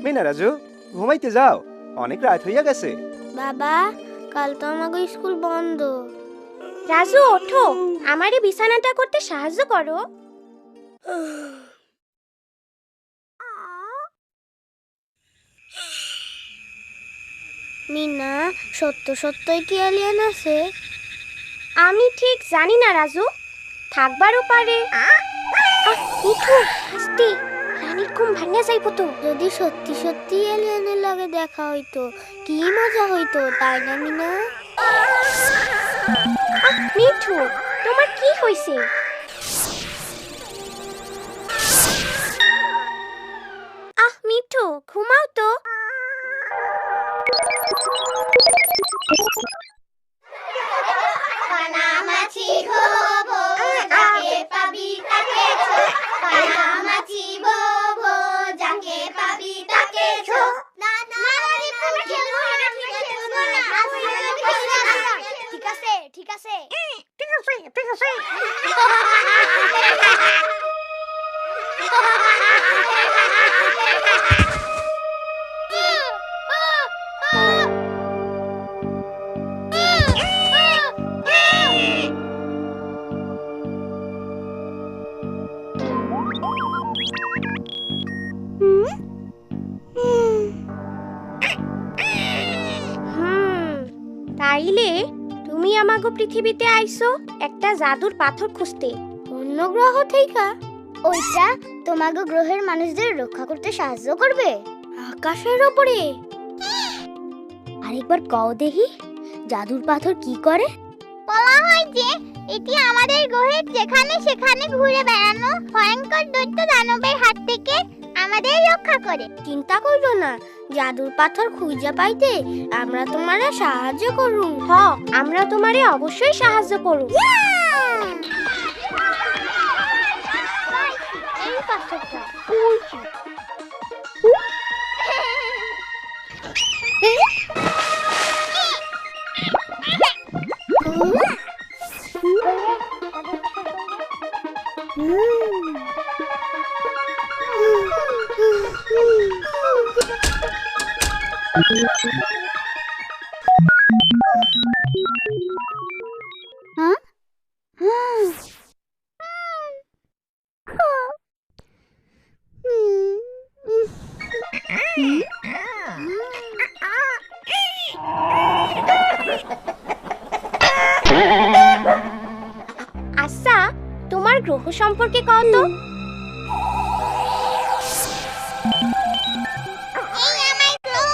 মিনা রাজু, ঘুমাইতে যাও, অনেক রাত হইয়া গেছে। বাবা, কাল তো আমাকে স্কুল বন্ধ। রাজু ওঠো, আমারে বিছানাটা করতে সাহায্য করো। মিনা, সত্যই কি এলিয়েন আছে? আমি ঠিক জানি না রাজু, থাকবারও পারে। মিঠু, আস্তে, রানীর ঘুম ভাঙা যাইব তো। যদি সত্যি এলিয়েনের লগে দেখা হইতো কি মজা হইতো, তাই না মিনা? মিঠু, তোমার কি হইছে? মিঠু, ঘুমাও তো। কানামাছি হবো, যাকে পাবি তাকে ছো। কানামাছি হবো, যাকে পাবি তাকে ছো। ঠিক আছে, ঠিক আছে। তাইলে তুমি আমাগো পৃথিবীতে আইছো একটা জাদুর পাথর খুঁজতে। অন্য গ্রহ থেকে? ওইটা তোমাগো গ্রহের মানুষদের রক্ষা করতে সাহায্য করবে। আকাশের উপরে? আরেকবার কও দেখি, জাদুর পাথর কি করে? বলা হয় যে এটি আমাদের গ্রহের যেখানে সেখানে ঘুরে বেড়ানো ভয়ঙ্কর দৈত্য দানবের হাত থেকে আমাদের রক্ষা করে। চিন্তা করো না, জাদুর পাথর খুঁজে পাইতে আমরা তোমারে সাহায্য করুম। আমরা তোমারে অবশ্যই সাহায্য করব। এই পাথরটা আচ্ছা, তোমার গ্রহ সম্পর্কে কও তো। এই আমার গ্রহ,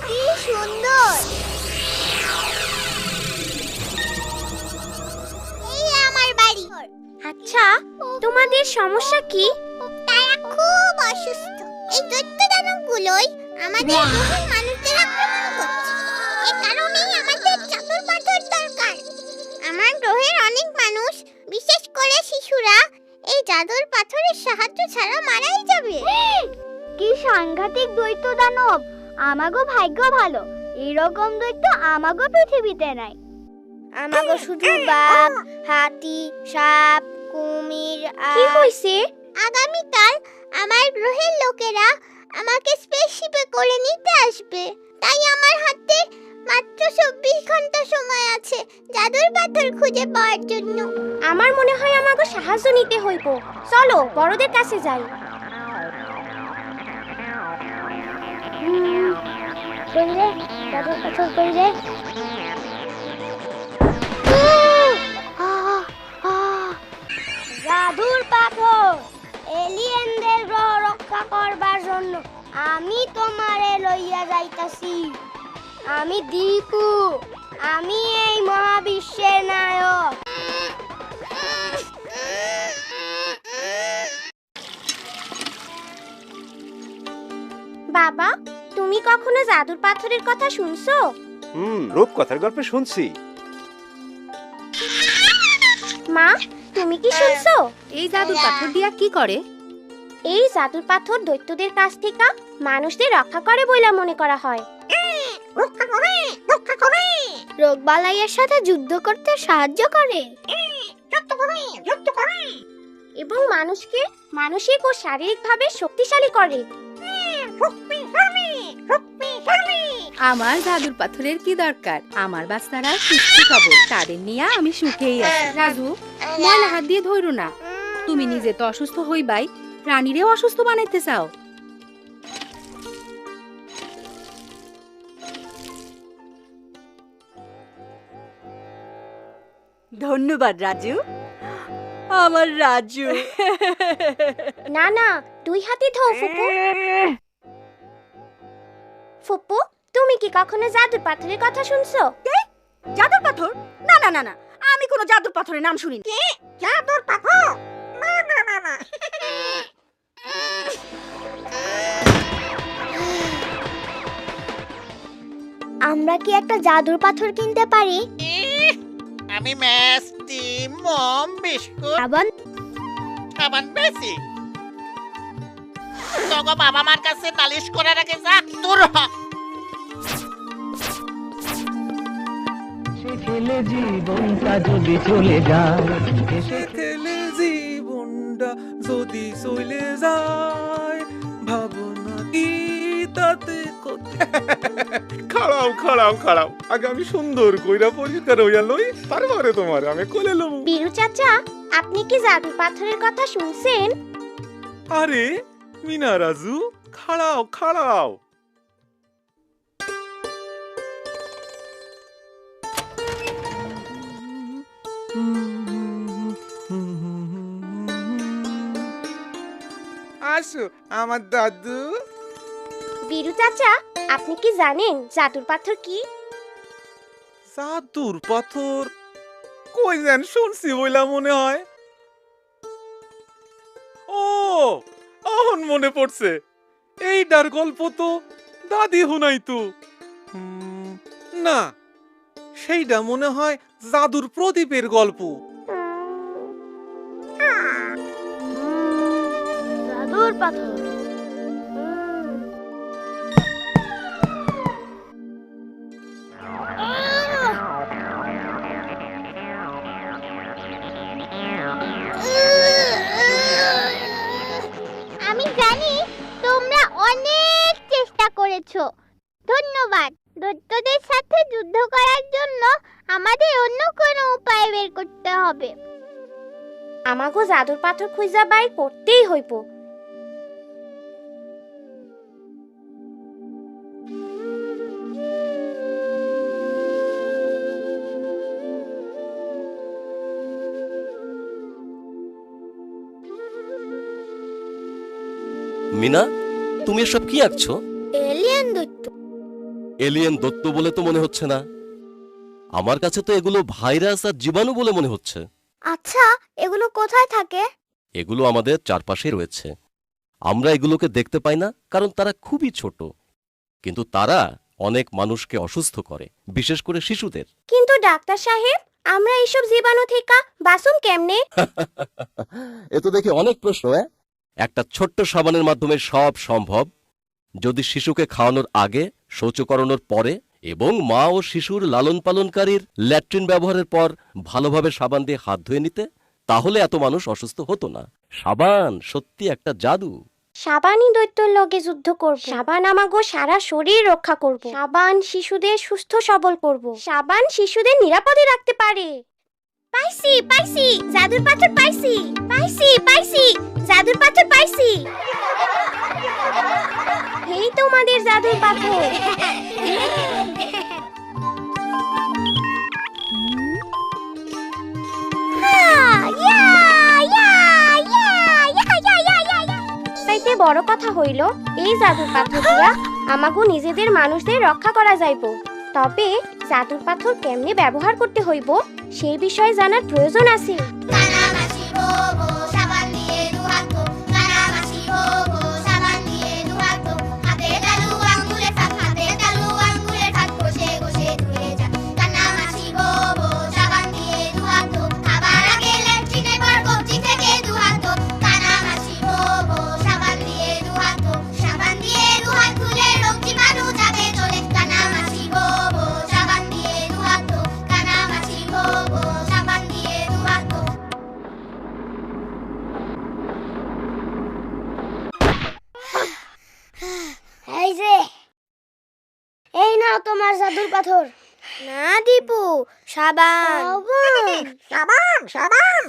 কি সুন্দর। এই আমার বাড়ি। আচ্ছা, তোমাদের সমস্যা কি? তারা খুব অসুস্থ। এই দৈত্য দানবগুলোই আমাদের গ্রহের মানুষদের আক্রমণ করছে। এই কারণেই আমাদের জাদুর পাথর দরকার। আমার গ্রহের অনেক মানুষ, বিশেষ করে শিশুরা, এই জাদুর পাথরের সাহায্য ছাড়া মারাই যাবে। কি সাংঘাতিক দৈত্য দানব! আমাগো ভাগ্য ভালো, এরকম দৈত্য আমাগো পৃথিবীতে নাই। আমাগো শুধু বাঘ, হাতি, সাপ, কুমির কি হইছে? আগামীকাল আমার গ্রহের লোকেরা আমাকে স্পেসশিপে করে নিতে আসবে। তাই আমার হাতে মাত্র 24 ঘন্টা সময় আছে জাদুর পাথর খুঁজে পাওয়ার জন্য। আমার মনে হয় আমাগো সাহায্য নিতে হইব। চলো বড়দের কাছে যাই। কইরে জাদুর পাথর কইরে। জাদুর পাথর এলিয়েনদের গ্রহ রক্ষা করবার জন্য আমি তোমারে লইয়া যাইতাছি। আমি দীপু, আমি এই মহাবিশ্বের নায়ক। বাবা, তুমি কখনো জাদুর পাথরের কথা শুনছো? রূপকথার গল্প শুনছি। মা, তুমি কি শুনছো? এই জাদুর পাথর দিয়া কি করে? এই জাদুর পাথর দৈত্যদের কাছ থেকে মানুষদের রক্ষা করে বলে মনে করা হয়। রোগবালাইয়ের সাথে যুদ্ধ করতে সাহায্য করে। এবং মানুষকে মানসিক ও শারীরিকভাবে শক্তিশালী করে। আমার জাদুর পাথরের কি দরকার? আমার বাচ্চারা সুস্থ সবল, তাদের নিয়ে আমি সুখেই আছি। রাজু, ময়লা হাত দিয়ে ধরো না। তুমি নিজে তো অসুস্থ হইবাই, রানীরেও অসুস্থ বানাইতে চাও। ধন্যবাদ রাজু, আমার রাজু। না না, দুই হাতে ধো ফুপু। ফুপু, তুমি কি কখনো জাদুর পাথরের কথা শুনছো? জাদুর পাথর? না না না না, আমি কোনো জাদুর পাথরের নাম শুনিনি। জাদুর পাথর? না না না না। আমরা কি একটা জাদুর পাথর কিনতে পারি? আমি মিষ্টি মম বিস্কুট আবার সাবান বেশি তোকে বাবা মার কাছে নালিশ করার আগে যা দূর হ। খেলে জীবনটা যদি চলে যায়, খেলে জীবনটা যদি চলে যায়, ভাবনা কি তাতে খাড়াও খাড়াও খাড়াও, আগে আমি সুন্দর কইরা পরিষ্কার হইয়া লই, তারপরে তোমার আমি কোলে লমু। বীরু চাচা, আপনি কি জাদুর পাথরের কথা শুনছেন? আরে মিনা রাজু, খাড়াও খাড়াও। আসো আমার দাদু। বীরু চাচা, আপনি কি জানেন জাদুর পাথর কি? জাদুর পাথর কই যেন শুনছি বইলা মনে হয়। ও, এখন মনে পড়ছে, এইটার গল্প তো দাদি হুনাইতো। না, সেইটা মনে হয় জাদুর প্রদীপের গল্প। জাদুর পাথর। আমি জানি তোমরা অনেক চেষ্টা করেছো। ধন্যবাদ। দৈত্যদের সাথে যুদ্ধ করার জন্য আমাদের অন্য কোনো উপায় বের করতে হবে। আমাগো জাদুর পাথর খুঁজা বাই করতেই হইব। মিনা, তুমি এসব কি আঁকছো? এলিয়েন দৈত্য। এলিয়েন দত্ত বলে তো মনে হচ্ছে না, আমার কাছে তো এগুলো ভাইরাস আর জীবাণু বলে মনে হচ্ছে। আচ্ছা, এগুলো কোথায় থাকে? এগুলো আমাদের চারপাশে রয়েছে। আমরা এগুলোকে দেখতে পাই না কারণ তারা খুবই ছোট, কিন্তু তারা অনেক মানুষকে অসুস্থ করে, বিশেষ করে শিশুদের। কিন্তু ডাক্তার সাহেব, আমরা এইসব জীবাণু থেকে বাঁচুম কেমনে? এ তো দেখি অনেক প্রশ্ন। একটা ছোট্ট সাবানের মাধ্যমে সব সম্ভব। যদি শিশুকে খাওয়ানোর আগে, শৌচ করানোর পরে এবং মা ও শিশুর লালন পালনকারীর ল্যাট্রিন ব্যবহারের পর ভালোভাবে সাবান দিয়ে হাত ধুয়ে নিতে, তাহলে এত মানুষ অসুস্থ হতো না। সাবান সত্যি একটা জাদু। সাবানই দৈত্যর লগে যুদ্ধ করব। সাবান আমাগো সারা শরীর রক্ষা করব। সাবান শিশুদের সুস্থ সবল করব। সাবান শিশুদের নিরাপদে রাখতে পারে। পাইছি পাইছি, জাদুর পাথর পাইছি। পাইছি পাইছি, জাদুর পাথর পাইছি। এই তোমাদের জাদুর পাথর। তাইতে বড় কথা হইল, এই জাদুর পাথর দিয়া আমাগো নিজেদের মানুষদের রক্ষা করা যাইব। তবে জাদুর পাথর কেমনে ব্যবহার করতে হইব সেই বিষয়ে জানার প্রয়োজন আছে। পাথর না দীপু, সাবান। সাবান সাবান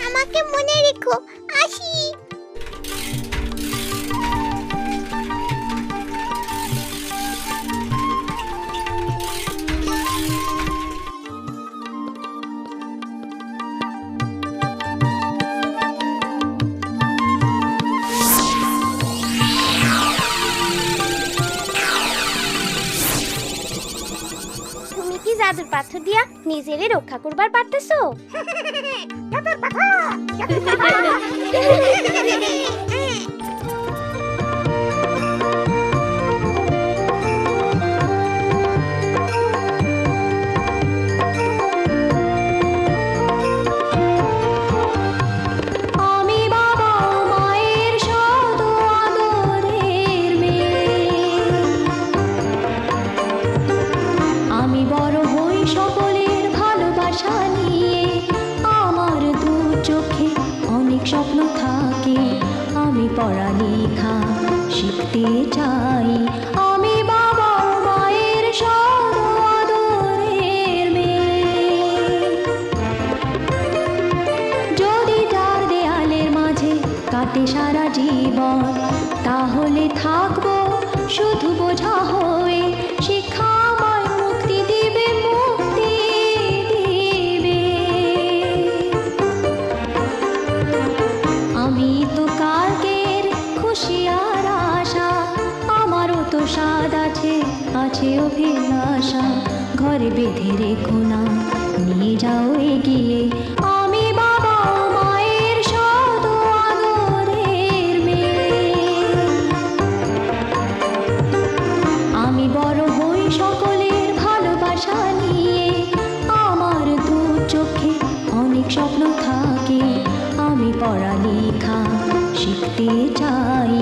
আমাকে মনে রেখো, আসি। তুমি কি জাদুর পাথর দিয়া নিজেরে রক্ষা করবার পারতেছো? আমি বাবা মায়ের শত আদরের মেয়ে, আমি বড় হই সকলের ভালোবাসা নিয়ে। আমার দু চোখে অনেক স্বপ্ন থাকে, আমি পড়ালেখা শিখতে চাই। আমি বাবা মায়ের শত আদরের মেয়ে। যদি চার দেয়ালের মাঝে কাটে সারা জীবন, তাহলে থাকবো শুধু বোঝা হয়ে। শিক্ষা আমায় মুক্তি দিবে, মুক্তি দিবে। আমি তো কালকের খুশি আর আশা, আমারও তো স্বাদ আছে, আছে অভিলাষা। ঘরে বেঁধে রেখো না, নিয়ে যাও এগিয়ে। আমি বাবা মায়ের শত আদরের মেয়ে। আমি বড় হই সকলের ভালোবাসা নিয়ে। আমার দু চোখে অনেক স্বপ্ন থাকে, আমি পড়ালেখা শিখতে চাই।